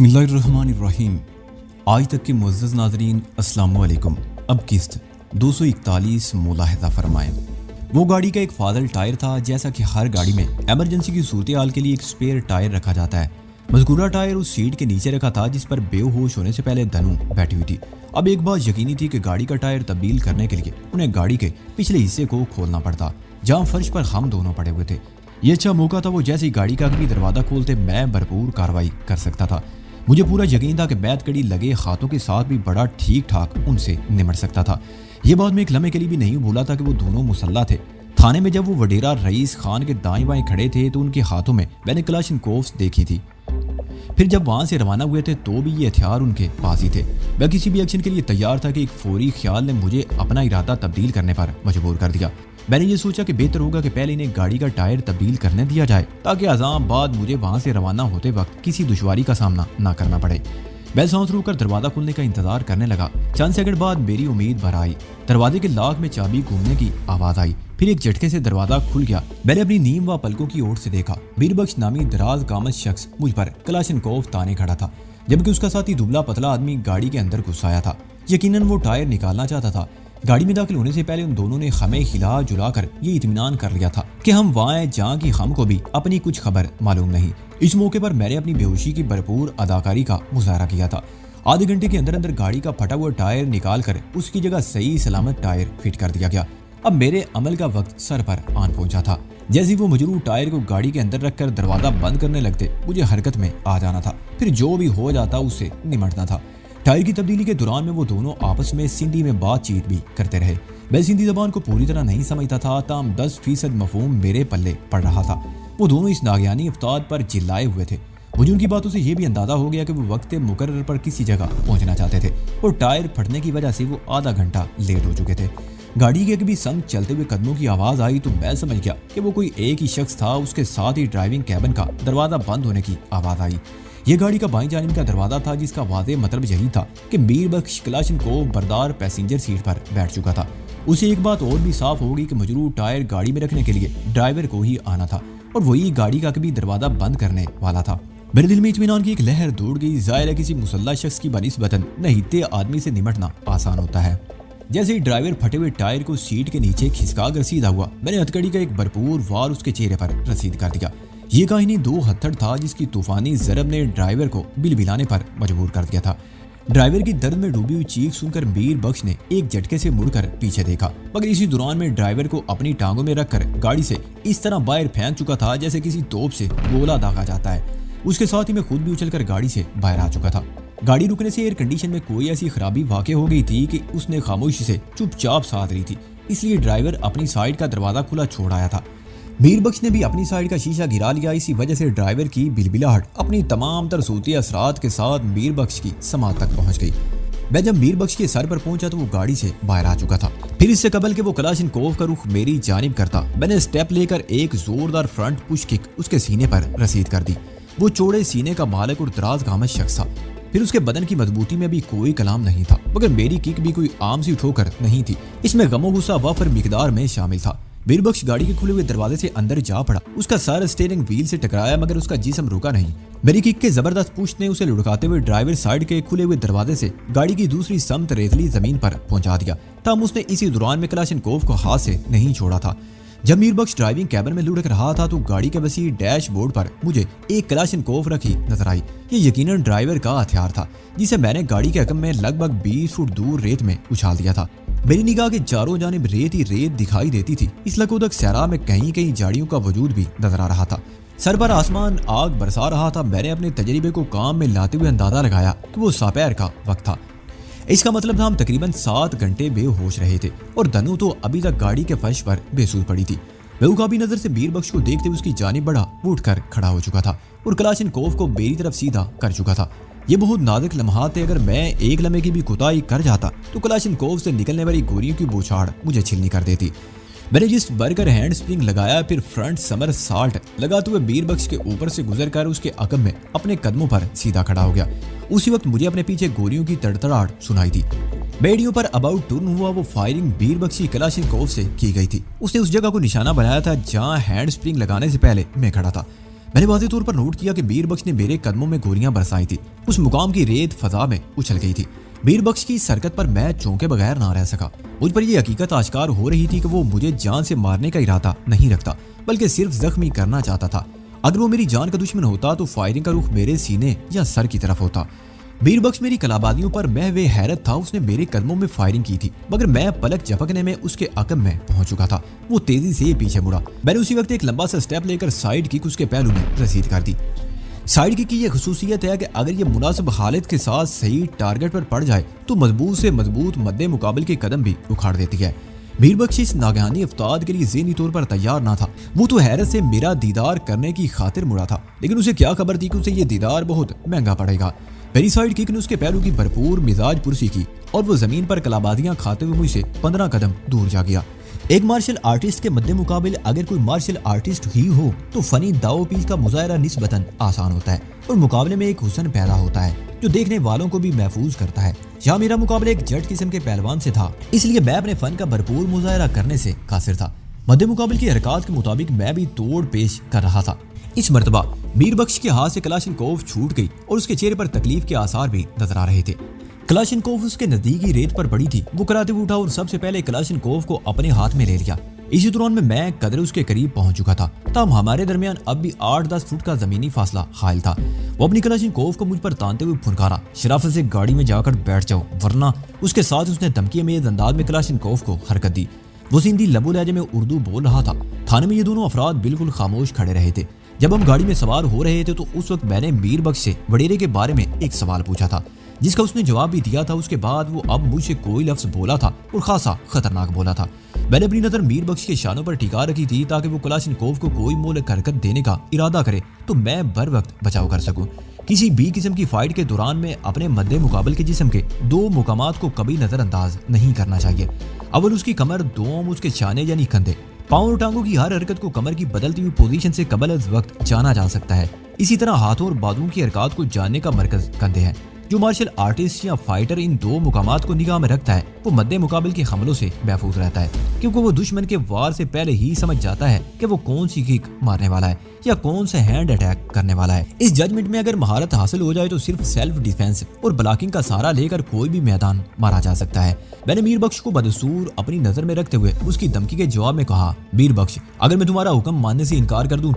बिस्मिल्लाहिर्रहमानिर्रहीम। आज तक के मुअज़्ज़ज़ नाज़रीन अस्सलाम वालेकुम। अब किस्त 241 मुलाहिज़ा फरमाएं। वो गाड़ी का एक फाजल टायर था। जैसा कि हर गाड़ी में एमरजेंसी की सूरत हाल के लिए एक स्पेयर टायर रखा जाता है। मज़कूरा टायर उस सीट के नीचे रखा था जिस पर बेहोश होने से पहले धनु बैठी हुई थी। अब एक बात यकीनी थी कि गाड़ी का टायर तब्दील करने के लिए उन्हें गाड़ी के पिछले हिस्से को खोलना पड़ता, जहाँ फर्श पर हम दोनों पड़े हुए थे। ये अच्छा मौका था। वो जैसे ही गाड़ी का अगली दरवाज़ा खोलते मैं भरपूर कार्रवाई कर सकता था। मुझे पूरा यकीन था कि बैत कड़ी लगे हाथों के साथ भी बड़ा ठीक ठाक उनसे निमट सकता था। ये बात मैं एक लम्हे के लिए भी नहीं भूला था कि वो दोनों मुसल्ला थे। थाने में जब वो वडेरा रईस खान के दाएं बाएं खड़े थे तो उनके हाथों में मैंने कलाशिनकोव्स देखी थी। फिर जब वहां से रवाना हुए थे तो भी ये हथियार उनके पास ही थे। मैं किसी भी एक्शन के लिए तैयार था कि एक फौरी ख्याल ने मुझे अपना इरादा तब्दील करने पर मजबूर कर दिया। मैंने ये सोचा कि बेहतर होगा कि पहले इन्हें गाड़ी का टायर तब्दील करने दिया जाए ताकि अज़ाम बाद मुझे वहां से रवाना होते वक्त किसी दुश्वारी का सामना ना करना पड़े। मैं सांस रोककर दरवाजा खुलने का इंतजार करने लगा। चंद सेकंड बाद मेरी उम्मीद भर आई। दरवाजे के लॉक में चाबी घूमने की आवाज आई। फिर एक झटके से दरवाजा खुल गया। मैंने अपनी नीम व पलकों की ओर से देखा। मीरबख्श नामी दराज कामत शख्स मुझ पर कलाशिनकोव ताने खड़ा था, जबकि उसका साथी दुबला पतला आदमी गाड़ी के अंदर घुस आया था। यकीनन वो टायर निकालना चाहता था। गाड़ी में दाखिल होने से पहले उन दोनों ने हमें हिला जुलाकर ये इत्मीनान कर लिया था कि हम वहाँ हैं जहाँ की हमको भी अपनी कुछ खबर मालूम नहीं। इस मौके पर मैंने अपनी बेहोशी की भरपूर अदाकारी का मुजाहरा किया था। आधे घंटे के अंदर अंदर गाड़ी का फटा हुआ टायर निकाल कर उसकी जगह सही सलामत टायर फिट कर दिया गया। अब मेरे अमल का वक्त सर पर आन पहुंचा था। जैसे वो मजरूह टायर को गाड़ी के अंदर रखकर दरवाजा बंद करने लगते मुझे हरकत में आ जाना था। फिर जो भी हो जाता उससे निमटना था। टायर की तब्दीली के दौरान में वो दोनों आपस में सिंधी में बातचीत भी करते रहे। मैं सिंधी जबान को पूरी तरह नहीं समझता था, ताम 10% मफहूम मेरे पल्ले पड़ रहा था। वो दोनों इस नागयानी इफ्तार पर चिल्लाए हुए थे। मुझे उनकी बातों से यह भी अंदाजा हो गया कि वो वक्त मुकर्रर पर किसी जगह पहुंचना चाहते थे और टायर फटने की वजह से वो आधा घंटा लेट हो चुके थे। गाड़ी के कभी संग चलते हुए कदमों की आवाज आई तो मैं समझ गया कि वो कोई एक ही शख्स था। उसके साथ ही ड्राइविंग कैबिन का दरवाजा बंद होने की आवाज आई। यह गाड़ी का बाईं जानिब का दरवाजा था जिसका वाज़ेह मतलब यही था कि मीरबख्श कलाशिनकोव बरदार पैसेंजर सीट पर बैठ चुका था। उसे एक बात और भी साफ हो गई कि मजरूह टायर गाड़ी में रखने के लिए ड्राइवर को ही आना था और वही गाड़ी का कभी दरवाजा बंद करने वाला था। मेरे दिल में इत्मीनान की एक लहर दौड़ गई। जाहिर है किसी मुसल्ला शख्स की बनिस्बतन नहीते आदमी से निमटना आसान होता है। जैसे ही ड्राइवर फटे हुए टायर को सीट के नीचे खिसका कर सीधा हुआ, मैंने हथकड़ी का एक भरपूर वार उसके चेहरे पर रसीद कर दिया। ये काहिनी दो हथड़ था जिसकी तूफानी ज़रब ने ड्राइवर को बिलबिलाने पर मजबूर कर दिया था। ड्राइवर की दर्द में डूबी हुई चीख सुनकर मीरबख्श ने एक झटके से मुड़कर पीछे देखा, मगर इसी दौरान में ड्राइवर को अपनी टांगों में रखकर गाड़ी से इस तरह बाहर फेंक चुका था जैसे किसी तोप से गोला दागा जाता है। उसके साथ ही मैं खुद भी उछलकर गाड़ी से बाहर आ चुका था। गाड़ी रुकने से एयर कंडीशन में कोई ऐसी खराबी वाक़ई हो गई थी कि उसने खामोशी से चुपचाप साथ ली थी, इसलिए ड्राइवर अपनी साइड का दरवाजा खुला छोड़ आया था। मीरबख्श ने भी अपनी साइड का शीशा गिरा लिया। इसी वजह से ड्राइवर की बिलबिलाहट अपनी तमाम तर सूती असरात के साथ मीरबख्श की समात तक पहुंच गई। मैं जब मीरबख्श के सर पर पहुंचा तो वो गाड़ी से बाहर आ चुका था। फिर इससे कबल के वो कलाशिनकोव का रुख मेरी जानिब करता, मैंने स्टेप लेकर एक जोरदार फ्रंट पुश किक उसके सीने पर रसीद कर दी। वो चौड़े सीने का मालिक और दराज गामत शख्स था। फिर उसके बदन की मजबूती में भी कोई कलाम नहीं था, मगर मेरी किक भी कोई आम सी ठोकर नहीं थी। इसमें गमो गुस्सा वफर मिकदार में शामिल था। मीरबख्श गाड़ी के खुले हुए दरवाजे से अंदर जा पड़ा। उसका सर स्टीयरिंग व्हील से टकराया मगर उसका जिस्म रुका नहीं। मेरी किक के जबरदस्त पुश ने उसे लुढ़काते हुए ड्राइवर साइड के खुले हुए दरवाजे से गाड़ी की दूसरी समत रेतली जमीन पर पहुंचा दिया। तब उसने इसी दौरान में कलाशिनकोव को हाथ से नहीं छोड़ा था। जब मीरबख्श ड्राइविंग कैबिन में लुढ़क रहा था तो गाड़ी के वसी डैशबोर्ड पर मुझे एक कलाशिनकोव रखी नजर आई। ये यकीनन ड्राइवर का हथियार था जिसे मैंने गाड़ी के हकम में लगभग 20 फुट दूर रेत में उछाल दिया था। मेरी निगाह के चारों जानिब रेत ही रेत दिखाई देती थी। इस लकोदक सहरा में कहीं कहीं झाड़ियों का वजूद भी नजर आ रहा था। सर पर आसमान आग बरसा रहा था। मैंने अपने तजर्बे को काम में लाते हुए अंदाजा लगाया कि वो दोपहर का वक्त था। इसका मतलब था हम तकरीबन 7 घंटे बेहोश रहे थे और धनु तो अभी तक गाड़ी के फर्श पर बेसूध पड़ी थी। बेवकाबी नजर से मीरबख्श को देखते हुए उसकी जानिब बढ़ा, उठकर खड़ा हो चुका था और कलाशिनकोव को मेरी तरफ सीधा कर चुका था। ये बहुत नाजुक लम्हात थे। अगर मैं एक लम्हे की भी कोताही कर जाता तो कलाशिनकोव से निकलने वाली गोलियों की बौछार मुझे छिलनी कर देती। मैंने जिस बर्गर हैंड स्प्रिंग लगाया, फिर फ्रंट समर साल्ट लगाते हुए मीरबख्श के ऊपर से गुजरकर उसके अकब में अपने कदमों पर सीधा खड़ा हो गया। उसी वक्त मुझे अपने पीछे गोलियों की तड़तड़ाहट सुनाई दी। बेड़ियों पर अबाउट टर्न हुआ वो फायरिंग मीरबख्श कलाशिनकोव से की गई थी। उसने उस जगह को निशाना बनाया था जहां हैंड स्प्रिंग लगाने से पहले मैं खड़ा था। मैंने वाज़ेह तौर पर नोट किया कि मीर बख्श ने मेरे कदमों में गोलियां बरसाई थी। उस मुकाम की रेत फजा में उछल गई थी। मीर बख्श की सरकत पर मैं चौंके बगैर ना रह सका। मुझ पर यह हकीकत आश्कार हो रही थी कि वो मुझे जान से मारने का इरादा नहीं रखता, बल्कि सिर्फ जख्मी करना चाहता था। अगर वो मेरी जान का दुश्मन होता तो फायरिंग का रुख मेरे सीने या सर की तरफ होता। मीर बख्श मेरी कलाबादियों पर महवे हैरत था। उसने मेरे कदमों में फायरिंग की थी, मगर मैं पलक झपकने में उसके अकब में पहुंच चुका था। वो तेजी से पीछे मुड़ा। मैंने उसी वक्त एक लंबा सा स्टेप लेकर साइड किक उसके पहलू में रसीद कर दी। साइड किक की यह खुसूसियत है कि अगर ये मुनासिब हालत के साथ सही टारगेट पर पड़ जाए तो मजबूत से मजबूत मद्दे मुकाबले के कदम भी उखाड़ देती है। मीर बख्श इस नागहानी अफ्ताद के लिए ज़हनी तौर पर तैयार ना था। वो तो हैरत से मेरा दीदार करने की खातिर मुड़ा था, लेकिन उसे क्या खबर थी कि उसे ये दीदार बहुत महंगा पड़ेगा। मेरी साइड किक ने उसके पैरों की भरपूर मिजाज पुरसी की और वो जमीन पर कलाबादियां खाते हुए मुझसे 15 कदम दूर जा गया। एक मार्शल आर्टिस्ट के मद्दे मुकाबले अगर कोई मार्शल आर्टिस्ट ही हो तो फनी दाव पीस का मुजाहरा निस्बतन आसान होता है और मुकाबले में एक हुस्न पैदा होता है जो देखने वालों को भी महफूज करता है। यहाँ मेरा मुकाबला एक जट किस्म के पहलवान से था, इसलिए मैं अपने फन का भरपूर मुजाहरा करने से कासिर था। मद्दे मुकाबले की हरकत के मुताबिक मैं भी तोड़ पेश कर रहा था। इस मर्तबा मीर बख्श के हाथ से कलाशिनकोव छूट गई और उसके चेहरे पर तकलीफ के आसार भी नजर आ रहे थे। कलाशिनकोव उसके नजदीकी रेत पर पड़ी थी। वो कराते हुए उठा और सबसे पहले कलाशिनकोव को अपने हाथ में ले लिया। इसी दौरान में मैं कदर उसके करीब पहुंच चुका था। तब हमारे दरमियान अब भी 8-10 फुट का जमीनी फासला हायल था। वो अपनी कलाशिनकोव को मुझ पर तानते हुए फुनकारा, शराफत से गाड़ी में जाकर बैठ जाओ वरना। उसके साथ उसने धमकी में अंदाज में कलाशिनकोव को हरकत दी। वो सिंधी लबो लहजे में उर्दू बोल रहा था। थाने में ये दोनों अफराद बिल्कुल खामोश खड़े रहे थे। जब हम गाड़ी में सवार हो रहे थे तो उस वक्त मैंने मीर बख्श से वडेरे के बारे में एक सवाल पूछा था, जिसका उसने जवाब भी दिया था। उसके बाद वो अब मुझसे कोई लफ्ज बोला था और खासा खतरनाक बोला था। मैंने अपनी नजर मीर बख्श के शानों पर टिका रखी थी ताकि वो कलाशिनकोव को कोई मोहलक हरकत देने का इरादा करे तो मैं बर वक्त बचाव कर सकूं। किसी भी किस्म की फाइट के दौरान में अपने मद्दे मुकाबल के जिस्म के 2 मुकामात को कभी नजरअंदाज नहीं करना चाहिए। अव्वल उसकी कमर, दोम उसके शाने यानी कंधे। पाँव और टांगों की हर हरकत को कमर की बदलती हुई पोजीशन से कबल अज वक्त जाना जा सकता है। इसी तरह हाथों और बाजुओं की हरकत को जानने का मरकज कंधे हैं। जो मार्शल आर्टिस्ट या फाइटर इन 2 मुकामात को निगाह में रखता है वो मद्दे मुकाबले के हमलों से महफूज रहता है, क्योंकि वो दुश्मन के वार से पहले ही समझ जाता है कि वो कौन सी किक मारने वाला है या कौन सा हैंड अटैक करने वाला है। इस जजमेंट में अगर महारत हासिल हो जाए तो सिर्फ सेल्फ डिफेंस और ब्लॉकिंग का सहारा लेकर कोई भी मैदान मारा जा सकता है। मैंने मीर बख्श को बदसूर अपनी नजर में रखते हुए उसकी धमकी के जवाब में कहा, मीर बख्श, अगर मैं तुम्हारा हुक्म मानने से इनकार कर दूं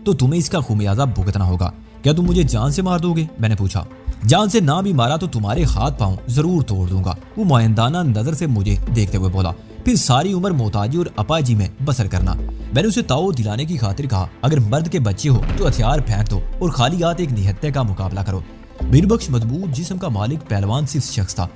तो तुम्हें इसका खुमियाजा भुगतना होगा। क्या तुम मुझे जान से मार दोगे? मैंने पूछा। जान से ना भी मारा तो तुम्हारे हाथ पांव जरूर तोड़ दूंगा, वो मुआयंदाना नजर से मुझे देखते हुए बोला। फिर सारी उम्र मोहताजी और अपाजी में बसर करना। मैंने उसे ताओ दिलाने की खातिर कहा, अगर मर्द के बच्चे हो तो हथियार फेंक दो और खाली हाथ एक निहत्ते का मुकाबला करो। मीर बख्श मजबूत जिस्म का मालिक पहलवान सिर्फ शख्स था।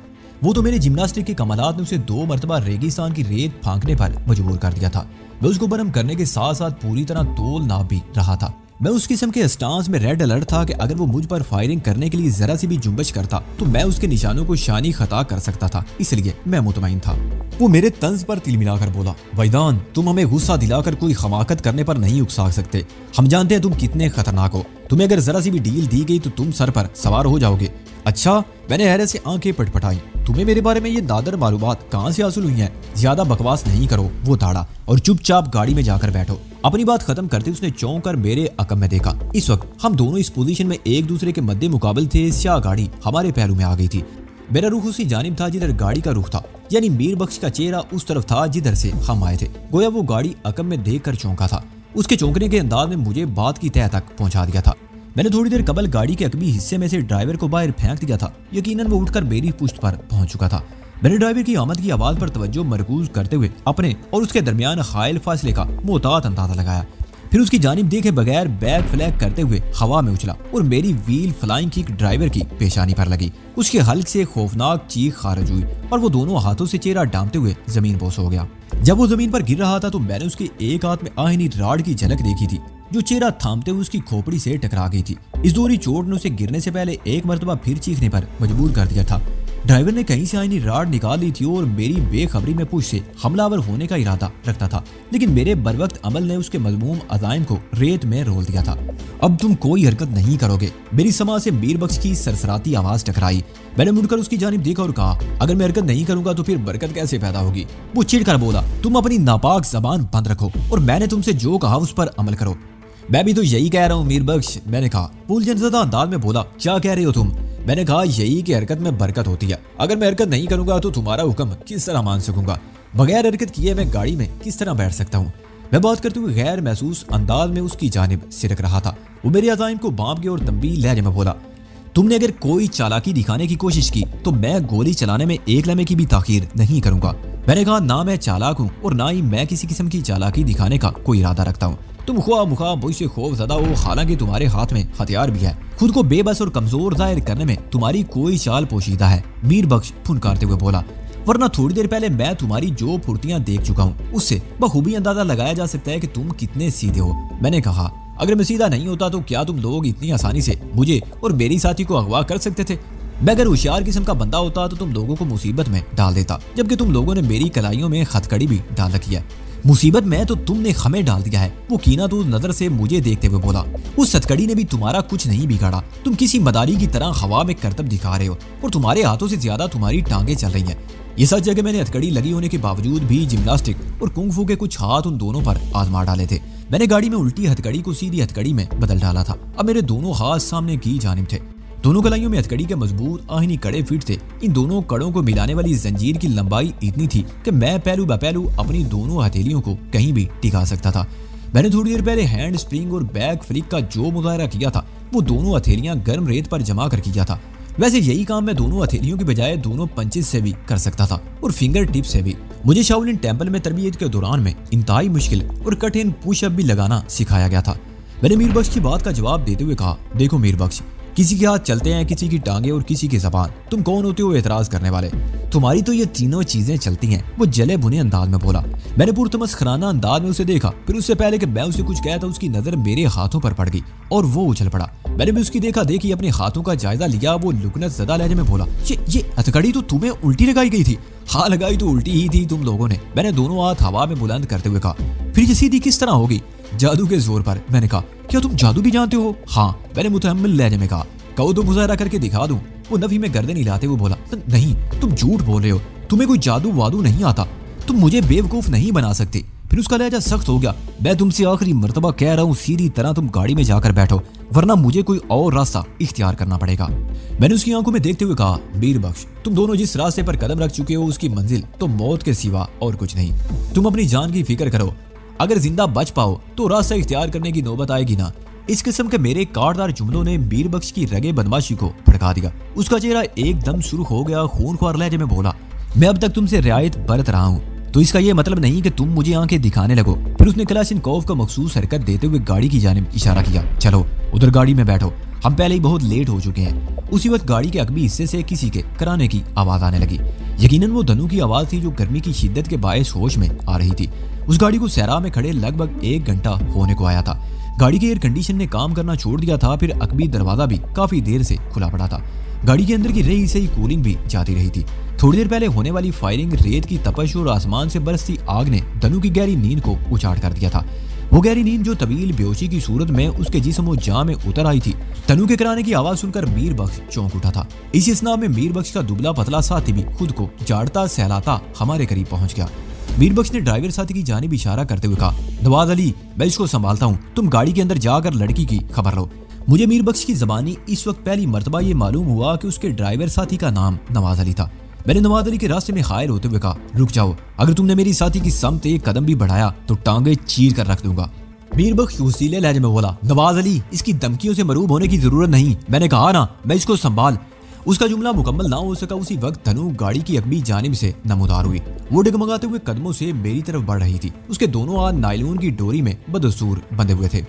वो तो मेरे जिम्नास्टिक के कमालात ने उसे 2 मरतबा रेगिस्तान की रेत फांकने पर मजबूर कर दिया था। मैं उसको बरम करने के साथ साथ पूरी तरह तोल नाप भी रहा था। मैं उस किस्म के स्टांस में रेड अलर्ट था कि अगर वो मुझ पर फायरिंग करने के लिए जरा सी भी जुम्बश करता तो मैं उसके निशानों को शानी खता कर सकता था, इसलिए मैं मुतमईन था। वो मेरे तंज पर तिल मिलाकर बोला, वैदान, तुम हमें गुस्सा दिलाकर कोई खमाकत करने पर नहीं उकसा सकते। हम जानते हैं तुम कितने खतरनाक हो। तुम्हें अगर जरा सी भी डील दी गई तो तुम सर पर सवार हो जाओगे। अच्छा, मैंने हैरत से आंखें पटपटाई। तुम्हें मेरे बारे में ये नादर मालूमात कहाँ से हासिल हुई हैं? ज्यादा बकवास नहीं करो, वो दाड़ा, और चुपचाप गाड़ी में जाकर बैठो। अपनी बात खत्म करते उसने चौंक कर मेरे अकब में देखा। इस वक्त हम दोनों इस पोजीशन में एक दूसरे के मद्दे मुकाबल थे। स्या गाड़ी हमारे पैरों में आ गई थी। मेरा रुख उसी जानिब था जिधर गाड़ी का रुख था, यानी मीर बख्श का चेहरा उस तरफ था जिधर से हम आए थे। गोया वो गाड़ी अकब में देख कर चौंका था। उसके चौंकने के अंदाज में मुझे बात की तह तक पहुंचा दिया था। मैंने थोड़ी देर कबल गाड़ी के अकबी हिस्से में से ड्राइवर को बाहर फेंक दिया था। यकीनन वो उठकर मेरी पुश्त पर पहुंच चुका था। मैंने ड्राइवर की आमद की आवाज पर तवज्जो मरकूज करते हुए अपने और उसके दरमियान हायल फासले का मोहतात अंदाजा लगाया। फिर उसकी जानिब देखे बगैर बैक फ्लैग करते हुए हवा में उछला और मेरी व्हील फ्लाइंग किक ड्राइवर की पेशानी पर लगी। उसके हल्क से खौफनाक चीख खारिज हुई और वो दोनों हाथों से चेहरा डांपते हुए जमीन बोस हो गया। जब वो जमीन पर गिर रहा था तो मैंने उसके एक हाथ में आहिनी राड की झलक देखी थी जो चेहरा थामते हुए उसकी खोपड़ी से टकरा गई थी। इस दोहरी चोट ने उसे गिरने से पहले एक मरतबा फिर चीखने पर मजबूर कर दिया था। ड्राइवर ने कहीं से आईनी राड निकाल ली थी और मेरी बेखबरी में पुश से हमलावर होने का इरादा रखता था, लेकिन मेरे बरवक्त अमल ने उसके मजमूम अज़ाइम को रेत में रोल दिया था। अब तुम कोई हरकत नहीं करोगे। मेरी समा से मीर बख्श की सरसराती आवाज टकराई। मैंने मुड़कर उसकी जानिब देखा और कहा, अगर मैं हरकत नहीं करूंगा तो फिर बरकत कैसे पैदा होगी? वो चिढ़कर बोला, तुम अपनी नापाक जबान बंद रखो और मैंने तुमसे जो कहा उस पर अमल करो। मैं भी तो यही कह रहा हूँ मीर बख्श, मैंने कहा। वो उलझनज़दा अंदाज में बोला, क्या कह रहे हो तुम? मैंने कहा यही कि हरकत में बरकत होती है। अगर मैं हरकत नहीं करूंगा तो तुम्हारा हुक्म किस तरह मान सकूंगा? बगैर हरकत किए मैं गाड़ी में किस तरह बैठ सकता हूँ? मैं बात करते हुए गैर महसूस अंदाज में उसकी जानिब सिरक रहा था। वो मेरे अज़ाइम को बांप के और तंबीह लहजे में बोला, तुमने अगर कोई चालाकी दिखाने की कोशिश की तो मैं गोली चलाने में एक लम्हे की भी ताखीर नहीं करूंगा। मैंने कहा, ना मैं चालाक हूँ और ना ही मैं किसी किस्म की चालाकी दिखाने का कोई इरादा रखता हूँ। तुम ख्वाह मुखा मुझसे खौफज़दा हो, हालांकि तुम्हारे हाथ में हथियार भी है। खुद को बेबस और कमजोर जाहिर करने में तुम्हारी कोई चाल पोशीदा है, मीर बख्श फुनकारते हुए बोला। वरना थोड़ी देर पहले मैं तुम्हारी जो फुर्तियां देख चुका हूँ, उससे बखूबी अंदाजा लगाया जा सकता है कि तुम कितने सीधे हो। मैंने कहा, अगर मैं सीधा नहीं होता तो क्या तुम लोग इतनी आसानी से मुझे और मेरी साथी को अगवा कर सकते थे? मैं अगर होशियार किस्म का बंदा होता तो तुम लोगों को मुसीबत में डाल देता, जबकि तुम लोगों ने मेरी कलाइयों में हथकड़ी भी डाल रखी है। मुसीबत में तो तुमने हमें डाल दिया है। वो कीना तो नजर से मुझे देखते हुए बोला, उस हथकड़ी ने भी तुम्हारा कुछ नहीं बिगाड़ा। तुम किसी मदारी की तरह हवा में करतब दिखा रहे हो और तुम्हारे हाथों से ज्यादा तुम्हारी टांगे चल रही हैं। ये सच है कि मैंने हथकड़ी लगी होने के बावजूद भी जिम्नास्टिक और कुंग-फू के कुछ हाथ उन दोनों पर आजमा डाले थे। मैंने गाड़ी में उल्टी हथकड़ी को सीधी हथकड़ी में बदल डाला था। अब मेरे दोनों हाथ सामने की जानिब थे। दोनों कलाइयों में हथकड़ी के मजबूत आहिनी कड़े फिट थे। इन दोनों कड़ों को मिलाने वाली जंजीर की लंबाई इतनी थी कि मैं पहलू ब पहलू अपनी दोनों हथेलियों को कहीं भी टिका सकता था। मैंने थोड़ी देर पहले हैंड स्प्रिंग और बैक फ्लिक का जो मुजाहरा किया था, वो दोनों हथेलियां गर्म रेत पर जमा कर किया था। वैसे यही काम मैं दोनों हथेलियों की बजाय दोनों पंचेस से भी कर सकता था और फिंगर टिप से भी। मुझे शाओलिन टेंपल में तरबियत के दौरान में इंतहाई मुश्किल और कठिन पुशअप भी लगाना सिखाया गया था। मैंने मीर बख्श की बात का जवाब देते हुए कहा, देखो मीर बख्श, किसी के हाथ चलते हैं, किसी की टांगे और किसी की जबान। तुम कौन होते हो एतराज करने वाले? तुम्हारी तो ये तीनों चीजें चलती हैं। वो जले भुने अंदाज में बोला। मैंने पुरतमस्खराना अंदाज में उसे देखा। फिर उससे पहले कि मैं उसे कुछ कहता उसकी नजर मेरे हाथों पर पड़ गई और वो उछल पड़ा। मैंने भी उसकी देखा देखी अपने हाथों का जायजा लिया। वो लुकनत ज़दा लहजे में बोला, ये हथकड़ी तो तुम्हें उल्टी लगाई गई थी। हाँ, लगाई तो उल्टी ही थी तुम लोगों ने। मैंने दोनों हाथ हवा में बुलंद करते हुए कहा, फिर ये सीधी किस तरह होगी? जादू के जोर पर। मैंने कहा, क्या तुम जादू भी जानते हो? हाँ, मैंने मुतहम्मिल लहजे में कहा। कहो तो मुजाहरा करके दिखा दूं? वो नफी में गर्दन हिलाते हुए बोला, नहीं, तुम झूठ बोल रहे हो। तुम्हें कोई जादू वादू नहीं आता। तुम मुझे बेवकूफ नहीं बना सकते। फिर उसका लहजा सख्त हो गया। मैं तुमसे आखिरी मर्तबा कह रहा हूँ, सीधी तरह तुम गाड़ी में जाकर बैठो, वरना मुझे कोई और रास्ता इख्तियार करना पड़ेगा। मैंने उसकी आंखों में देखते हुए कहा, मीर बख्श, तुम दोनों जिस रास्ते पर कदम रख चुके हो उसकी मंजिल तो मौत के सिवा और कुछ नहीं। तुम अपनी जान की फिक्र करो। अगर जिंदा बच पाओ तो रास्ता इख्तियार करने की नौबत आएगी ना। इस किस्म के मेरे काटदार जुमलों ने मीर बख्श की रगे बदमाशी को भड़का दिया। उसका चेहरा एकदम सुर्ख हो गया। खूनख्वार लहजे में बोला, मैं अब तक तुमसे रियायत बरत रहा हूँ, तो इसका यह मतलब नहीं कि तुम मुझे आंखें दिखाने लगो। फिर उसने कलाशिनकोव का मखसूस हरकत देते हुए गाड़ी की जानिब इशारा किया, चलो उधर गाड़ी में बैठो, हम पहले ही बहुत लेट हो चुके हैं। उसी वक्त गाड़ी के अगबी हिस्से से किसी के कराने की आवाज आने लगी। यकीनन वो धनु की आवाज थी जो गर्मी की शिद्दत के बायस होश में आ रही थी। उस गाड़ी को सहरा में खड़े लगभग 1 घंटा होने को आया था। गाड़ी के एयर कंडीशन ने काम करना छोड़ दिया था। फिर अकबी दरवाजा भी काफी देर से खुला पड़ा था। गाड़ी के अंदर की रही से ही कूलिंग भी जाती रही थी। थोड़ी देर पहले होने वाली फायरिंग, रेत की तपश और आसमान से बरसती आग ने धनु की गहरी नींद को उचाट कर दिया था। वो गहरी नींद जो तवील बेहोशी की सूरत में उसके जिस्म और जान में उतर आई थी। धनु के कराने की आवाज सुनकर मीर बख्श चौंक उठा था। इसी स्नाह में मीर बख्श का दुबला पतला साथी भी खुद को जाड़ता सहलाता हमारे करीब पहुंच गया। मीर बख्श ने ड्राइवर साथी की जानिब इशारा करते हुए कहा, नवाज अली, मैं इसको संभालता हूँ, तुम गाड़ी के अंदर जाकर लड़की की खबर लो। मुझे मीर बख्श की जबानी इस वक्त पहली मर्तबा ये मालूम हुआ कि उसके ड्राइवर साथी का नाम नवाज अली था। मैंने नवाज अली के रास्ते में खायर होते हुए कहा, रुक जाओ, अगर तुमने मेरी साथी की समत एक कदम भी बढ़ाया तो टांगे चीर कर रख दूंगा। मीर बख्श उसीले लहजे में बोला, नवाज अली, इसकी धमकियों से मरूब होने की जरूरत नहीं। मैंने कहा ना, मैं इसको संभाल। उसका जुमला मुकम्मल ना हो सका। उसी वक्त धनु गाड़ी की अगबी जानिब से नमूदार हुई। वो डगमगाते हुए कदमों से मेरी तरफ बढ़ रही थी। उसके दोनों हाथ नायलॉन की डोरी में बदस्तूर बंधे हुए थे।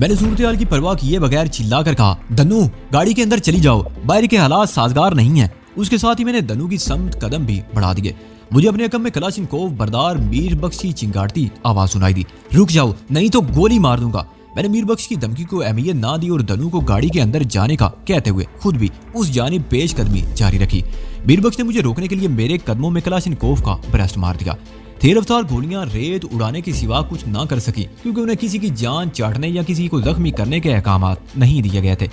मैंने सूरत-ए-हाल की परवाह किए बगैर चिल्लाकर कहा, धनु, गाड़ी के अंदर चली जाओ, बाहर के हालात साजगार नहीं है। उसके साथ ही मैंने धनु की समत कदम भी बढ़ा दिए। मुझे अपने अकम में कलाशिनकोव बरदार मीर बख्श की चिंगारती आवाज सुनाई दी, रुक जाओ नहीं तो गोली मार दूंगा। मैंने मीर बख्श की धमकी को अहमियत ना दी और धनु को गाड़ी के अंदर जाने का कहते हुए खुद भी उस जानिब पेशकदमी जारी रखी। मीर बख्श ने मुझे रोकने के लिए मेरे कदमों में कलाशिनकोव का ब्रस्ट मार दिया। तेज रफ्तार गोलियां रेत उड़ाने के सिवा कुछ ना कर सकी, क्योंकि उन्हें किसी की जान चाटने या किसी को जख्मी करने के अहकामात नहीं दिए गए थे।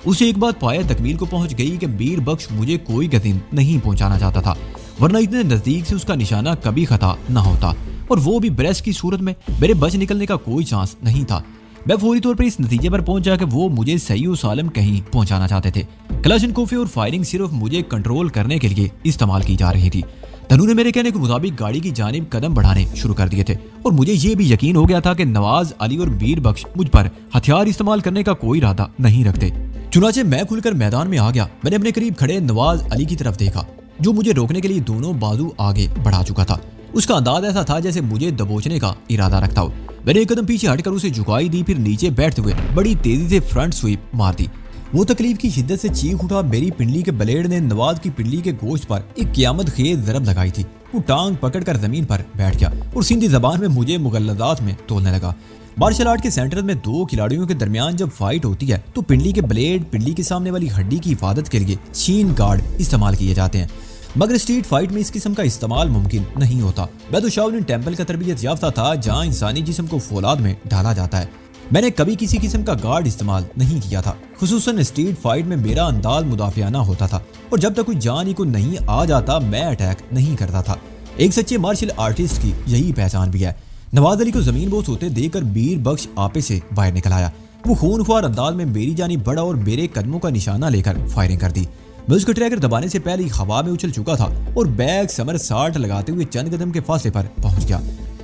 उसे एक बात पाया तकमील को पहुंच गई कि मीर बख्श मुझे कोई गजीन नहीं पहुंचाना चाहता था, वरना इतने नजदीक से उसका निशाना कभी खता न होता, और वो भी ब्रेस्ट की सूरत में। मेरे बच निकलने का कोई चांस नहीं था। मैं फौरी तौर पर इस नतीजे पर पहुंचा कि वो मुझे सही और सालम कहीं पहुंचाना चाहते थे। कलाशनकोफ और फायरिंग सिर्फ मुझे कंट्रोल करने के लिए इस्तेमाल की जा रही थी। धनु ने मेरे कहने के मुताबिक गाड़ी की जानिब कदम बढ़ाने शुरू कर दिए थे और मुझे ये भी यकीन हो गया था कि नवाज अली और वीर बख्श मुझ पर हथियार इस्तेमाल करने का कोई इरादा नहीं रखते। चुनाचे मैं खुलकर मैदान में आ गया। मैंने अपने करीब खड़े नवाज अली की तरफ देखा जो मुझे रोकने के लिए दोनों बाजू आगे बढ़ा चुका था। उसका अंदाज ऐसा था जैसे मुझे दबोचने का इरादा रखता हो। मैंने एक कदम पीछे हटकर उसे झुकाई दी, फिर नीचे बैठते हुए बड़ी तेजी से फ्रंट स्वीप मार दी। वो तकलीफ की शिद्दत से चीख उठा। मेरी पिंडली के ब्लेड ने नवाज की पिंडली के गोश्त पर एक क़यामत खेज ज़रब लगाई थी। वो टांग पकड़कर जमीन पर बैठ गया और सिंधी जबान में मुझे मुगल्लदात में तोलने लगा। मार्शल आर्ट के सेंटर में दो खिलाड़ियों के दरमियान जब फाइट होती है तो पिंडली के ब्लेड पिंडली के सामने वाली हड्डी की हिफाजत के लिए चीन गार्ड इस्तेमाल किए जाते हैं, मगर स्ट्रीट फाइट में इस किस्म का इस्तेमाल मुमकिन नहीं होता। मैं तो शाओलिन टेंपल का तरबियत याफ्ता था जहाँ इंसानी जिस्म को फौलाद में ढाला जाता है। मैंने कभी किसी किस्म का गार्ड इस्तेमाल नहीं किया था। खुसूसन स्ट्रीट फाइट में मेरा अंदाज मुदाफियाना होता था और जब तक कोई जान ही को नहीं आ जाता मैं अटैक नहीं करता था। एक सच्चे मार्शल आर्टिस्ट की यही पहचान भी है। नवाज अली को जमीन बोस होते देखकर वीर बख्श आपे से बाहर निकल आया। वो खूनख्वार अंदाज में मेरी जानिब बढ़ा और मेरे कदमों का निशाना लेकर फायरिंग कर दी। मैं उसका ट्रैकर दबाने से पहले ही हवा में उछल चुका था और बैग समर साल्ट लगाते हुए चंद कदम के फासले पर पहुंच गया।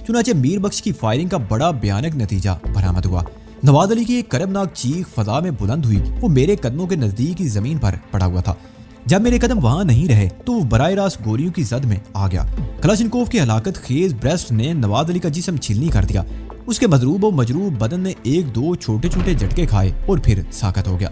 चुनाचे मीर बख्श की फायरिंग का बड़ा भयानक नतीजा बरामद हुआ। नवाज अली की एक करबनाक चीख फजा में बुलंद हुई। वो मेरे कदमों के नजदीक ही जमीन पर पड़ा हुआ था। जब मेरे कदम वहां नहीं रहे तो वो बराह रास्त गोलियों की जद में आ गया। कलाशनकोफ की हलाकत खेज ब्रेस्ट ने नवाज अली का जिस्म छिलनी कर दिया। उसके मजरूब और मजरूब बदन ने एक दो छोटे छोटे झटके खाए और फिर साकत हो गया।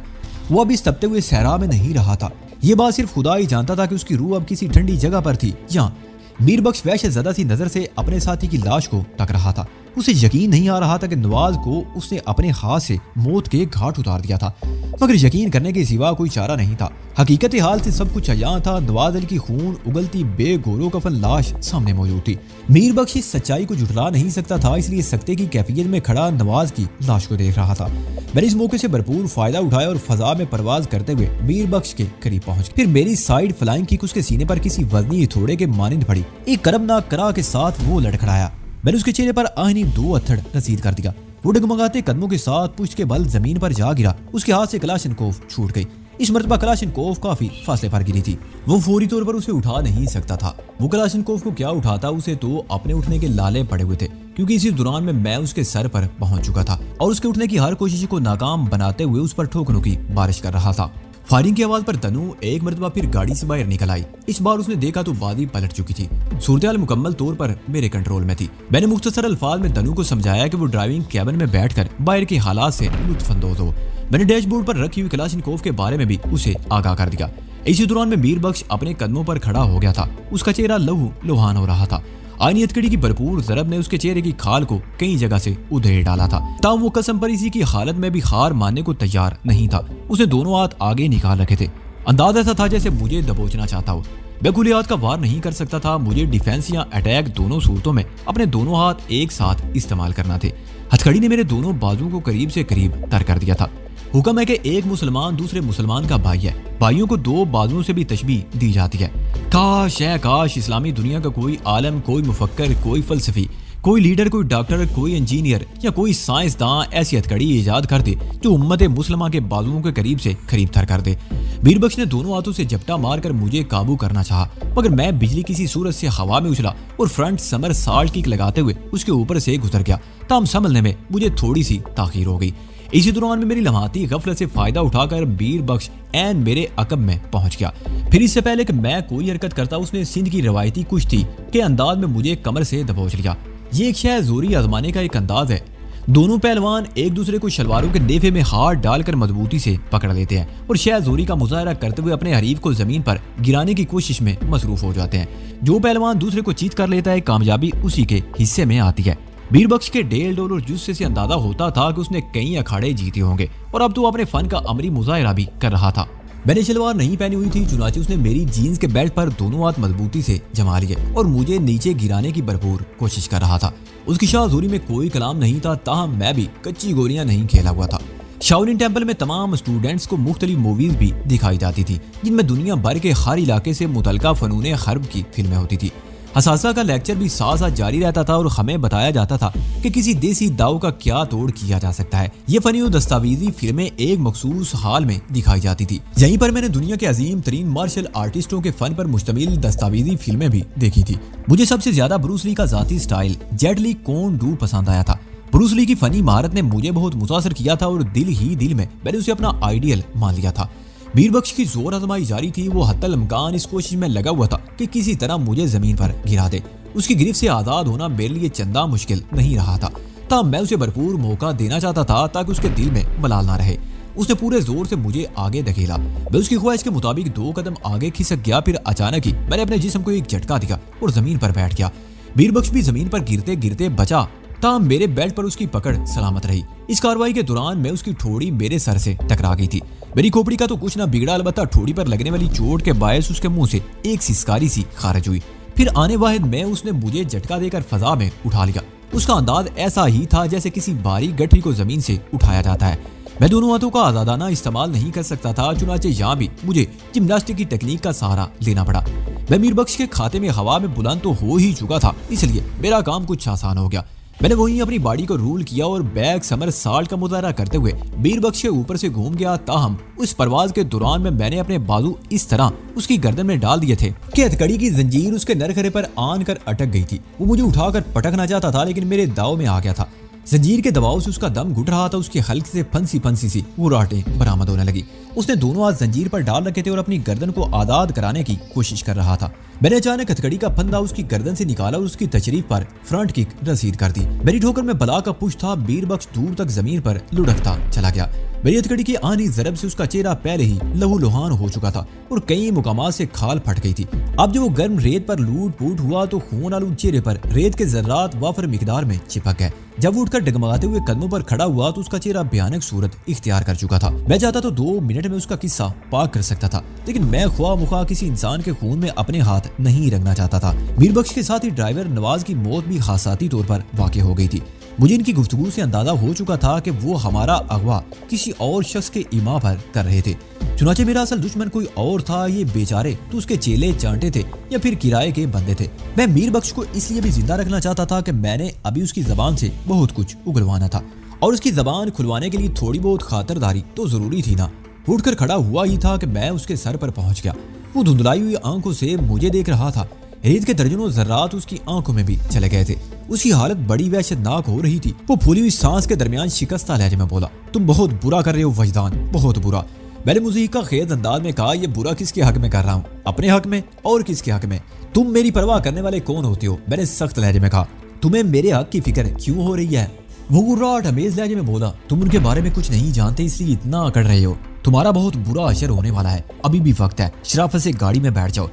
वो अब इस तपते हुए सहरा में नहीं रहा था। ये बात सिर्फ खुदा ही जानता था कि उसकी रूह अब किसी ठंडी जगह पर थी। यहाँ मीर बख्श वहशत ज़दा सी नजर से अपने साथी की लाश को तक रहा था। उसे यकीन नहीं आ रहा था कि नवाज को उसने अपने हाथ से मौत के घाट उतार दिया था, मगर यकीन करने के सिवा कोई चारा नहीं था। हकीकत हाल से सब कुछ अयां था। नवाज अली की खून उगलती बेगोरो कफन लाश सामने मौजूद थी। मीर बख्श इस सच्चाई को झुठला नहीं सकता था, इसलिए सख्ते की कैफियत में खड़ा नवाज की लाश को देख रहा था। मैंने इस मौके से भरपूर फायदा उठाया और फजा में परवाज करते हुए मीर बख्श के करीब पहुंच। फिर मेरी साइड फ्लाइंग किक उसके सीने पर किसी वजनी हथौड़े के मानिंद पड़ी। एक करबनाक करा के साथ वो लड़खड़ाया। मैंने उसके चेहरे पर आहनी दो अत्थड़ नसीद कर दिया। वो डगमगाते कदमों के साथ पुश्त के बल जमीन पर जा गिरा। उसके हाथ से कलाशनकोफ छूट गई। इस मर्तबा कलाशनकोफ काफी फासले पर गिरी थी। वो फौरी तौर पर उसे उठा नहीं सकता था। वो कलाशनकोफ को क्या उठाता, उसे तो अपने उठने के लाले पड़े हुए थे, क्योंकि इसी दौरान में मैं उसके सर पर पहुंच चुका था और उसके उठने की हर कोशिश को नाकाम बनाते हुए उस पर ठोकरों की बारिश कर रहा था। फायरिंग की आवाज पर तनु एक मरतबा फिर गाड़ी से बाहर निकल आई। इस बार उसने देखा तो बादी पलट चुकी थी। सूरत-ए-हाल मुकम्मल तौर पर मेरे कंट्रोल में थी। मैंने मुख्तसर अल्फाज में तनु को समझाया कि वो ड्राइविंग कैबिन में बैठकर बाहर के हालात से लुत्फअंदोज हो। मैंने डैशबोर्ड पर रखी हुई कलाशनकोफ के बारे में भी उसे आगाह कर दिया। इसी दौरान में मीर बख्श अपने कदमों पर खड़ा हो गया था। उसका चेहरा लहू लुहान हो रहा था। आईनी हथकड़ी की भरपूर ज़रब ने उसके चेहरे की खाल को कई जगह से उधेड़ डाला था। ताहम वो कसम पर इसी की हालत में भी हार मानने को तैयार नहीं था। उसने दोनों हाथ आगे निकाल रखे थे। अंदाज ऐसा था जैसे मुझे दबोचना चाहता हो। मैं खुले हाथ का वार नहीं कर सकता था। मुझे डिफेंस या अटैक दोनों सूरतों में अपने दोनों हाथ एक साथ इस्तेमाल करना थे। हथकड़ी ने मेरे दोनों बाजुओं को करीब से करीब तर कर दिया था। हुक्म है कि एक मुसलमान दूसरे मुसलमान का भाई है। भाइयों को दो बाजुओं से भी तशबीह दी जाती है। काश इस्लामी दुनिया का कोई आलम, कोई मुफक्कर, कोई फलसफी, कोई लीडर, कोई डॉक्टर, कोई इंजीनियर या कोई साइंसदान ऐसी हथकड़ी ईजाद कर दे जो उम्मत मुसलमान के बाजुओं के करीब से करीब तर कर दे। मीर बख्श ने दोनों हाथों से झपटा मारकर मुझे काबू करना चाहा, मगर मैं बिजली किसी सूरत से हवा में उछला और फ्रंट समर साल्ट किक लगाते हुए उसके ऊपर से गुजर गया। ताम संभलने में मुझे थोड़ी सी ताखीर हो गई। इसी दौरान में मेरी लम्हाती गफलत से फायदा उठाकर मीर बख्श एन मेरे अकब में पहुंच गया। फिर इससे पहले कि मैं कोई हरकत करता उसने सिंध की रवायती कुश्ती के अंदाज में मुझे कमर से दबोच लिया। ये एक शह जोरी आजमाने का एक अंदाज है। दोनों पहलवान एक दूसरे को शलवारों के नेफे में हाथ डालकर मजबूती से पकड़ लेते हैं और शह जोरी का मुजाहरा करते हुए अपने हरीफ को जमीन पर गिराने की कोशिश में मसरूफ हो जाते हैं। जो पहलवान दूसरे को चीत कर लेता है, कामयाबी उसी के हिस्से में आती है। मीर बख्श के डेल डोल और जुस्से से अंदाजा होता था कि उसने कई अखाड़े जीते होंगे और अब तो अपने फन का अमरी मुजाहरा भी कर रहा था। मैंने शलवार नहीं पहनी हुई थी, चुनाचे उसने मेरी जीन्स के बेल्ट पर दोनों हाथ मजबूती से जमा लिए और मुझे नीचे गिराने की भरपूर कोशिश कर रहा था। उसकी शाहजूरी में कोई कलाम नहीं था, ताहम मैं भी कच्ची गोलियां नहीं खेला हुआ था। शाओलिन टेंपल में तमाम स्टूडेंट्स को मुख्तलिफ मूवीज भी दिखाई जाती थी, जिनमें दुनिया भर के हर इलाके से मुतलका फनूने हर्ब की फिल्में होती थी। असासा का लेक्चर भी साथ साथ जारी रहता था और हमें बताया जाता था कि किसी देसी दाव का क्या तोड़ किया जा सकता है। ये फनी और दस्तावेजी फिल्में एक मखसूस हाल में दिखाई जाती थी। यहीं पर मैंने दुनिया के अजीम तरीन मार्शल आर्टिस्टों के फन पर मुश्तमिल दस्तावेजी फिल्में भी देखी थी। मुझे सबसे ज्यादा ब्रूस ली का जाती स्टाइल जेट ली कौन डू पसंद आया था। ब्रूस ली की फनी महारत ने मुझे बहुत मुतासर किया था और दिल ही दिल में मैंने उसे अपना आइडियल मान लिया था। मीरबख्श की जोर आजमाई जारी थी। वो हत्तल इम्कान इस कोशिश में लगा हुआ था कि किसी तरह मुझे जमीन पर गिरा दे। उसकी गिरफ्त से आजाद होना मेरे लिए चंदा मुश्किल नहीं रहा था। तब मैं उसे भरपूर मौका देना चाहता था ताकि उसके दिल में मलाल ना रहे। उसने पूरे जोर से मुझे आगे धकेला। मैं उसकी ख्वाहिश के मुताबिक 2 कदम आगे खिसक गया। फिर अचानक ही मैंने अपने जिस्म को एक झटका दिया और जमीन पर बैठ गया। मीरबख्श भी जमीन पर गिरते गिरते बचा। तब मेरे बेल्ट पर उसकी पकड़ सलामत रही। इस कार्रवाई के दौरान मैं उसकी ठोड़ी मेरे सर से टकरा गई थी। मेरी खोपड़ी का तो कुछ ना बिगड़ा, अलबत्ता ठोड़ी पर लगने वाली चोट के बायस उसके मुंह से एक सिसकारी सी खारिज हुई। फिर आने वाहिद में उसने मुझे झटका देकर फजा में उठा लिया। उसका अंदाज ऐसा ही था जैसे किसी भारी गठरी को जमीन से उठाया जाता है। मैं दोनों हाथों का आजादाना इस्तेमाल नहीं कर सकता था, चुनाचे यहाँ भी मुझे जिम्नास्टिक की टेक्निक का सहारा लेना पड़ा। मैं मीरबख्श के खाते में हवा में बुलंद तो हो ही चुका था, इसलिए मेरा काम कुछ आसान हो गया। मैंने वहीं अपनी बॉडी को रूल किया और बैक समर साल्ट का मुजाहरा करते हुए मीरबख्श के ऊपर से घूम गया। ताहम उस परवाज के दौरान में मैंने अपने बाजू इस तरह उसकी गर्दन में डाल दिए थे कि हथकड़ी की जंजीर उसके नरखरे पर आन कर अटक गई थी। वो मुझे उठाकर पटकना चाहता था लेकिन मेरे दाव में आ गया था। जंजीर के दबाव से उसका दम घुट रहा था। उसके हल्के से फंसी फंसी सी उराटें बरामद होने लगी। उसने दोनों हाथ जंजीर पर डाल रखे थे और अपनी गर्दन को आजाद कराने की कोशिश कर रहा था। मैंने अचानक हथकड़ी का फंदा उसकी गर्दन से निकाला और उसकी तशरीफ पर फ्रंट किक रसीद कर दी। मेरी ठोकर में बला का पुश था। मीरबख्श दूर तक जमीन पर लुढ़कता चला गया। मेरी हथकड़ी की आनी जरब से उसका चेहरा पहले ही लहू लुहान हो चुका था और कई मुकामात से खाल फट गई थी। अब जब वो गर्म रेत पर लूट पूट हुआ तो खून आलू चेहरे पर रेत के जर्रात वाफर मिकदार में चिपक गए। जब वो उठकर डगमगाते हुए कदमों पर खड़ा हुआ तो उसका चेहरा भयानक सूरत इख्तियार कर चुका था। मैं चाहता तो 2 मिनट में उसका किस्सा पाक कर सकता था, लेकिन मैं ख्वाह मुखा किसी इंसान के खून में अपने हाथ नहीं रखना चाहता था। मीरबख्श के साथ ही ड्राइवर नवाज की मौत भी हादसाती तौर पर वाक़ई हो गई थी। मुझे इनकी गुफ्तगू से अंदाजा हो चुका था कि वो हमारा अगवा किसी और शख्स के इमा पर कर रहे थे। चुनाचे मेरा असल दुश्मन कोई और था। ये बेचारे तो उसके चेले चांटे थे या फिर किराए के बंदे थे। मैं मीरबख्श को इसलिए भी जिंदा रखना चाहता था कि मैंने अभी उसकी जबान से बहुत कुछ उगलवाना था और उसकी जबान खुलवाने के लिए थोड़ी बहुत खातिरदारी तो जरूरी थी ना। उठकर खड़ा हुआ ही था कि मैं उसके सर पर पहुंच गया। वो धुंधलाई हुई आंखों से मुझे देख रहा था। रेत के दर्जनों जर्रात उसकी आंखों में भी चले गए थे। उसकी हालत बड़ी वहशतनाक हो रही थी। वो फूली हुई सांस के दरमियान शिकस्ता लहजे में बोला, तुम बहुत बुरा कर रहे हो वजदान, बहुत बुरा। मैंने मुझे का खेद अंदाज में कहा, ये बुरा किसके हक में कर रहा हूँ, अपने हक में और किसके हक में? तुम मेरी परवाह करने वाले कौन होते हो? मैंने सख्त लहजे में कहा। तुम्हें मेरे हक की फिक्र क्यों हो रही है? वो गुर्राट अमेज लहजे में बोला, तुम उनके बारे में कुछ नहीं जानते इसलिए इतना अकड़ रहे हो। तुम्हारा बहुत बुरा असर होने वाला है, अभी भी वक्त है, शराफत से गाड़ी में बैठ जाओ।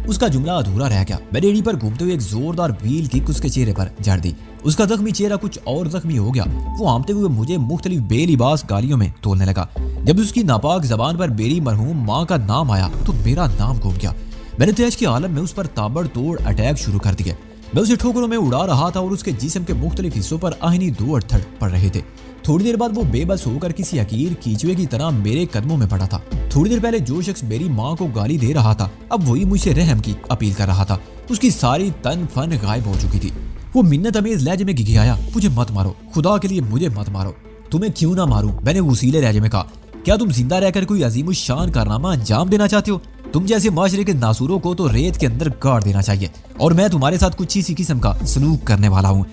उसका जुमला अधूरा रह गया। मैंने रेडी पर घूमते हुए एक जोरदार व्हील किक उसके चेहरे पर जड़ दी। उसका जख्मी चेहरा कुछ और जख्मी हो गया। वो आमते हुए मुझे मुख्तलिफ बेलिबास गालियों में तोलने लगा। जब उसकी नापाक जबान पर मेरी मरहूम माँ का नाम आया तो मेरा नाम घूम गया। मैंने तेज के आलम में उस पर ताबड़तोड़ अटैक शुरू कर दिए। मैं उसे ठोकरों में उड़ा रहा था और उसके जिस्म के मुख्तलिफ हिस्सों पर आहनी दो अड़थड़ पड़ रहे थे। थोड़ी देर बाद वो बेबस होकर किसी हकीर कीचुए की तरह मेरे कदमों में पड़ा था। थोड़ी देर पहले जो शख्स मेरी माँ को गाली दे रहा था अब वही मुझसे रहम की अपील कर रहा था। उसकी सारी तन फन गायब हो चुकी थी। वो मिन्नत अमेज लहजे में गिगियाया, मुझे मत मारो, खुदा के लिए मुझे मत मारो। तुम्हें क्यों ना मारूं? मैंने वसीले लहजे में कहा। क्या तुम जिंदा रहकर कोई अजीम शान कारनामा अंजाम देना चाहते हो? तुम जैसे माशरे के नासूरों को तो रेत के अंदर गाड़ देना चाहिए और मैं तुम्हारे साथ कुछ इसी किस्म का सलूक करने वाला हूँ।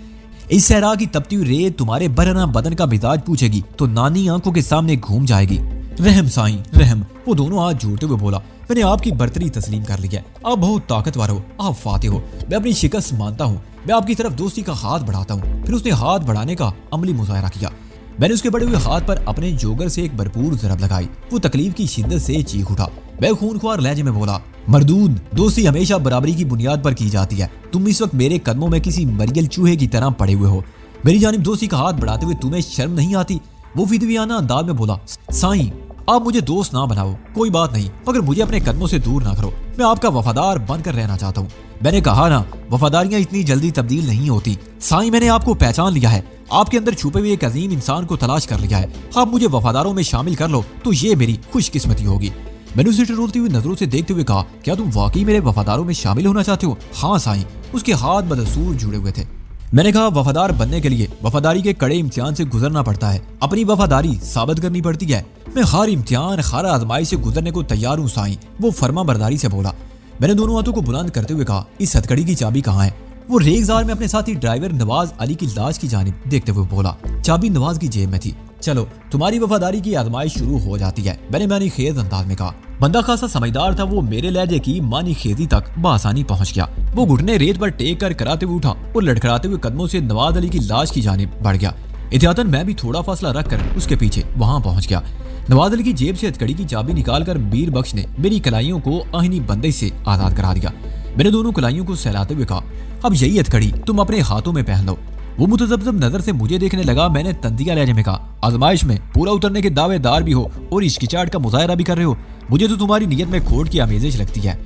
इस सहरा की तपती हुई रेत तुम्हारे बरहना बदन का मिजाज पूछेगी तो नानी आंखों के सामने घूम जाएगी। रहम साईं रहम। वो दोनों हाथ जोड़ते हुए बोला, मैंने आपकी बर्तरी तस्लीम कर लिया। आप बहुत ताकतवर हो, आप फातेह हो। मैं अपनी शिकस्त मानता हूँ। मैं आपकी तरफ दोस्ती का हाथ बढ़ाता हूँ। फिर उसने हाथ बढ़ाने का अमली मुजाहरा किया। मैंने उसके बड़े हुए हाथ पर अपने जोगर से एक भरपूर जरब लगाई। वो तकलीफ की शिद्दत से चीख उठा। मैं खूनख्वार लहजे में बोला, मरदूद, दोस्ती हमेशा बराबरी की बुनियाद पर की जाती है। तुम इस वक्त मेरे कदमों में किसी मरियल चूहे की तरह पड़े हुए हो। मेरी जानिब दोस्ती का हाथ बढ़ाते हुए तुम्हें शर्म नहीं आती? वो फिदवियाना अंदाज में बोला, साईं आप मुझे दोस्त ना बनाओ, कोई बात नहीं, मगर मुझे अपने कदमों से दूर ना करो। मैं आपका वफादार बनकर रहना चाहता हूँ। मैंने कहा ना, वफादारियां इतनी जल्दी तब्दील नहीं होती। साईं मैंने आपको पहचान लिया है। आपके अंदर छुपे हुए एक अजीम इंसान को तलाश कर लिया है। आप मुझे वफादारों में शामिल कर लो तो ये मेरी खुशकिस्मती होगी। मैंने उसे रोती हुई नजरों से देखते हुए कहा, क्या तुम वाकई मेरे वफादारों में शामिल होना चाहते हो? हाँ साईं। उसके हाथ बदसूर जुड़े हुए थे। मैंने कहा, वफादार बनने के लिए वफादारी के कड़े इम्तिहान से गुजरना पड़ता है, अपनी वफादारी साबित करनी पड़ती है। मैं हर इम्तिहान हर आजमाइश से गुजरने को तैयार हूँ साईं, वो फर्मा बरदारी से बोला। मैंने दोनों हाथों को बुलंद करते हुए कहा, इस हथकड़ी की चाबी कहाँ है? वो रेगजार में अपने साथी ड्राइवर नवाज अली की लाश की जानिब देखते हुए बोला। चाबी नवाज की जेब में थी। चलो तुम्हारी वफादारी की आजमाइश शुरू हो जाती है, मैंने मानी खेज अंदाज में कहा। बंदा खासा समझदार था, वो मेरे लहजे की मानी खेजी तक बआसानी पहुंच गया। वो घुटने रेत पर टेक कर कराते हुए उठा और लड़खड़ाते हुए कदमों से नवाज अली की लाश की जानिब बढ़ गया। एहतियातन मैं भी थोड़ा फासला रखकर उसके पीछे वहां पहुंच गया। नवाज अली की जेब से हथकड़ी की चाबी निकालकर मीर बख्श ने मेरी कलाइयों को आहिनी बंदिश से आजाद करा दिया। मैंने दोनों कलाइयों को सहलाते हुए कहा, अब यही हथकड़ी तुम अपने हाथों में पहन लो। वो मुतज़ब्ज़ब नजर से मुझे देखने लगा। मैंने तंदिया लहजे में कहा, आजमाइश में पूरा उतरने के दावेदार भी हो और इश्किचाट का मुजाहरा भी कर रहे हो, मुझे तो तुम्हारी नीयत में खोट की आमेजिश लगती है।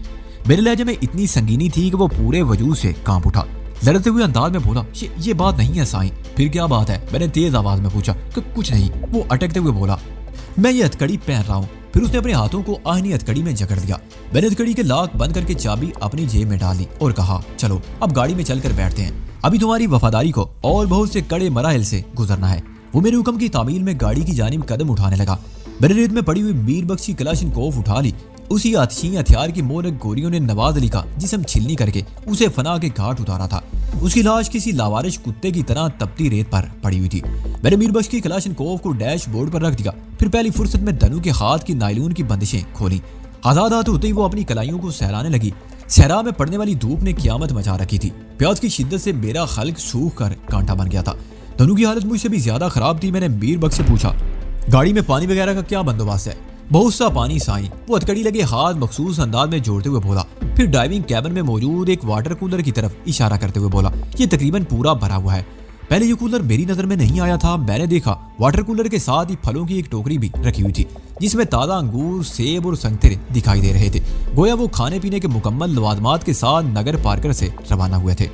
मेरे लहजे में इतनी संगीनी थी कि वो पूरे वजूद से कांप उठा। लड़ते हुए अंदाज में बोला, ये बात नहीं है साईं। फिर क्या बात है? मैंने तेज आवाज में पूछा। कुछ नहीं, वो अटकते हुए बोला, मैं ये हथकड़ी पहन रहा हूँ। फिर उसने अपने हाथों को आहनी हथकड़ी में जकड़ दिया। मैंने हथकड़ी के लाक बंद करके चाबी अपनी जेब में डाल दी और कहा, चलो अब गाड़ी में चलकर बैठते हैं, अभी तुम्हारी वफादारी को और बहुत से कड़े मराहिल से गुजरना है। वो मेरे हुक्म की तामील में गाड़ी की जानिब कदम उठाने लगा। मैंने रेत में पड़ी हुई मीर बख्श की कलाशिनकोफ उठा ली। उसी आतिशी हथियार की मोरक गोरियों ने नवाज अली का जिस्म छिलनी करके उसे फना के घाट उतारा था। उसकी लाश किसी लावारिश कुत्ते की तरह तपती रेत पर पड़ी हुई थी। मैंने मीर बख्श की कलाशिनकोफ को डैशबोर्ड पर रख दिया। फिर पहली फुर्सत में धनु के हाथ की नायलून की बंदिशें खोली। आजाद हाथ होते ही वो अपनी कलाइयों को सहराने लगी। सहरा में पड़ने वाली धूप ने कियामत मचा रखी थी। प्यास की शिद्दत से मेरा खल्क सूख कर कांटा बन गया था। धनु की हालत मुझसे भी ज्यादा खराब थी। मैंने मीर बख्श से पूछा, गाड़ी में पानी वगैरह का क्या बंदोबस्त है? बहुत सा पानी साईं, वो हथकड़ी लगे हाथ मखसूस अंदाज में जोड़ते हुए बोला। फिर ड्राइविंग कैबिन में मौजूद एक वाटर कूलर की तरफ इशारा करते हुए बोला, ये तकरीबन पूरा भरा हुआ है। पहले ये कूलर मेरी नजर में नहीं आया था। मैंने देखा वाटर कूलर के साथ ही फलों की एक टोकरी भी रखी हुई थी, जिसमें ताजा अंगूर, सेब और संतरे दिखाई दे रहे थे। गोया वो खाने पीने के मुकम्मल लवाजमात के साथ नगर पार्कर से रवाना हुए थे।